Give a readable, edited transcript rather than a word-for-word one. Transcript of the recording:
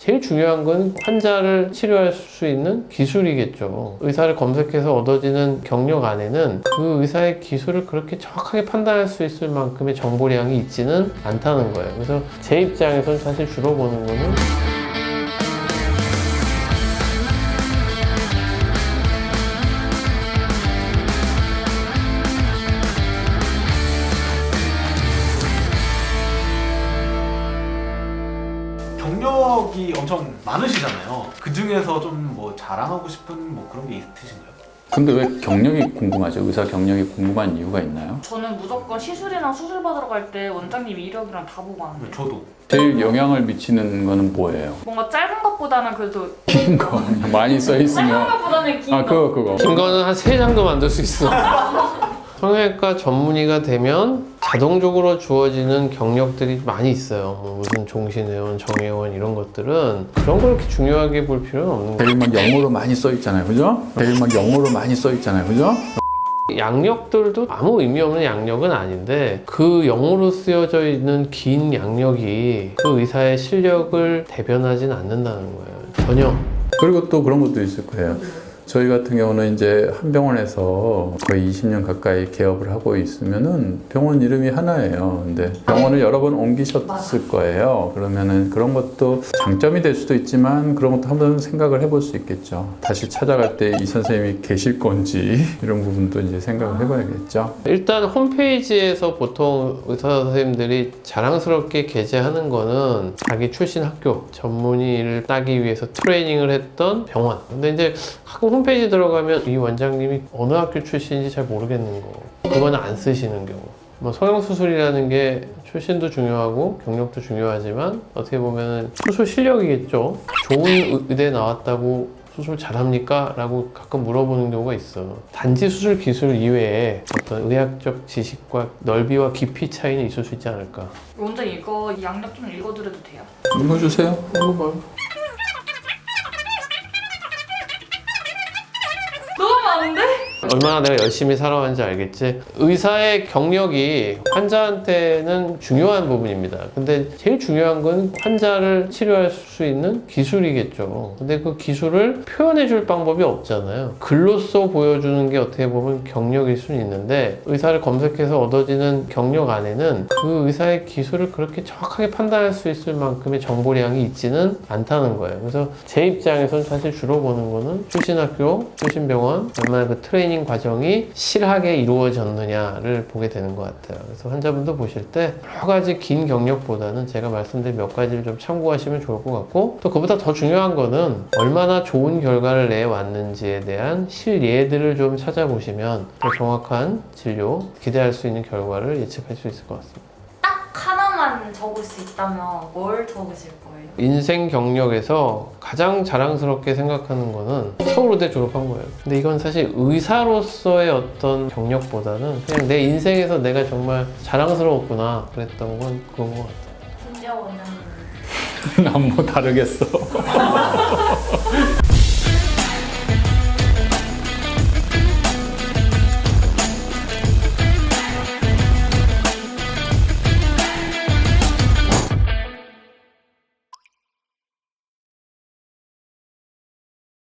제일 중요한 건 환자를 치료할 수 있는 기술이겠죠. 의사를 검색해서 얻어지는 경력 안에는 그 의사의 기술을 그렇게 정확하게 판단할 수 있을 만큼의 정보량이 있지는 않다는 거예요. 그래서 제 입장에서는 사실 주로 보는 거는 경력이 엄청 많으시잖아요. 그 중에서 좀 뭐 자랑하고 싶은 뭐 그런 게 있으신가요? 근데 왜 경력이 궁금하죠? 의사 경력이 궁금한 이유가 있나요? 저는 무조건 시술이나 수술 받으러 갈 때 원장님 이력이랑 다 보고 하는데 저도. 제일 영향을 미치는 거는 뭐예요? 뭔가 짧은 것보다는 그래도 긴 거 많이 써 짧은 있으면 것보다는 긴 아 거. 그거 긴 거는 한 3장도 만들 수 있어. 성형외과 전문의가 되면 자동적으로 주어지는 경력들이 많이 있어요. 뭐 무슨 종신의원, 정혜원 이런 것들은 그런 걸 그렇게 중요하게 볼 필요는 없는 거예요. 되게 막 영어로 많이 써 있잖아요, 그죠? 되게 막 영어로 많이 써 있잖아요, 그죠? 양력들도 아무 의미 없는 양력은 아닌데 그 영어로 쓰여져 있는 긴 양력이 그 의사의 실력을 대변하진 않는다는 거예요. 전혀. 그리고 또 그런 것도 있을 거예요. 저희 같은 경우는 이제 한 병원에서 거의 20년 가까이 개업을 하고 있으면은 병원 이름이 하나예요. 근데 병원을 여러 번 옮기셨을 거예요. 그러면은 그런 것도 장점이 될 수도 있지만 그런 것도 한번 생각을 해볼 수 있겠죠. 다시 찾아갈 때 이 선생님이 계실 건지 이런 부분도 이제 생각을 해봐야겠죠. 일단 홈페이지에서 보통 의사 선생님들이 자랑스럽게 게재하는 거는 자기 출신 학교, 전문의를 따기 위해서 트레이닝을 했던 병원. 근데 이제 가끔 홈페이지 들어가면 이 원장님이 어느 학교 출신인지 잘 모르겠는 거. 그거는 안 쓰시는 경우. 뭐 성형수술이라는 게 출신도 중요하고 경력도 중요하지만 어떻게 보면 수술 실력이겠죠. 좋은 의대 나왔다고 수술 잘합니까? 라고 가끔 물어보는 경우가 있어. 단지 수술 기술 이외에 어떤 의학적 지식과 넓이와 깊이 차이는 있을 수 있지 않을까. 원장님 이거 양력 좀 읽어드려도 돼요? 읽어주세요. 너무 많은데? 얼마나 내가 열심히 살아왔는지 알겠지? 의사의 경력이 환자한테는 중요한 부분입니다. 근데 제일 중요한 건 환자를 치료할 수 있는 기술이겠죠. 근데 그 기술을 표현해 줄 방법이 없잖아요. 글로써 보여주는 게 어떻게 보면 경력일 수는 있는데 의사를 검색해서 얻어지는 경력 안에는 그 의사의 기술을 그렇게 정확하게 판단할 수 있을 만큼의 정보량이 있지는 않다는 거예요. 그래서 제 입장에서는 사실 주로 보는 거는 출신 학교, 출신 병원, 얼마나 그 트레이닝 과정이 실하게 이루어졌느냐를 보게 되는 것 같아요. 그래서 환자분도 보실 때 여러 가지 긴 경력보다는 제가 말씀드린 몇 가지를 좀 참고하시면 좋을 것 같고 또 그보다 더 중요한 거는 얼마나 좋은 결과를 내왔는지에 대한 실예들을 좀 찾아보시면 더 정확한 진료, 기대할 수 있는 결과를 예측할 수 있을 것 같습니다. 딱 하나만 적을 수 있다면 뭘 적으실 거예요? 인생 경력에서 가장 자랑스럽게 생각하는 거는 서울대 졸업한 거예요. 근데 이건 사실 의사로서의 어떤 경력보다는 그냥 내 인생에서 내가 정말 자랑스러웠구나 그랬던 건 그건 것 같아요. 김재원 원장님 난 뭐 다르겠어.